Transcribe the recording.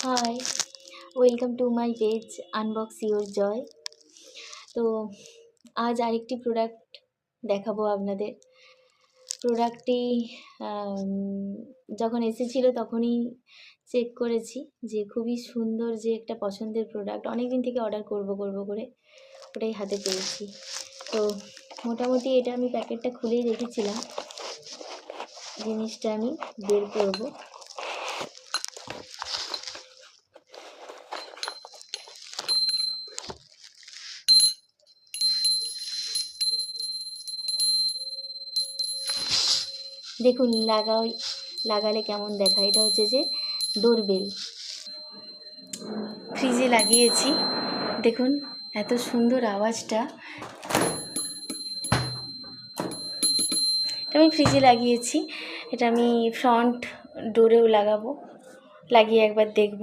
High, welcome to my page unbox your joy. তো আজ আরেকটি প্রোডাক্ট দেখাবো আপনাদের। প্রোডাক্টটি যখন এসেছিলো তখনই চেক করেছি যে খুবই সুন্দর, যে একটা পছন্দের প্রোডাক্ট, অনেক দিন থেকে অর্ডার করব করে ওটাই হাতে পেয়েছি। তো মোটামুটি এটা আমি প্যাকেটটা খুলেই রেখেছিলাম, জিনিসটা আমি বের করব। দেখুন লাগালে কেমন দেখায়। এটা হচ্ছে যে ডোরবেল, ফ্রিজে লাগিয়েছি। দেখুন এত সুন্দর আওয়াজটা। এটা আমি ফ্রিজে লাগিয়েছি, এটা আমি ফ্রন্ট ডোরেও লাগিয়ে একবার দেখব।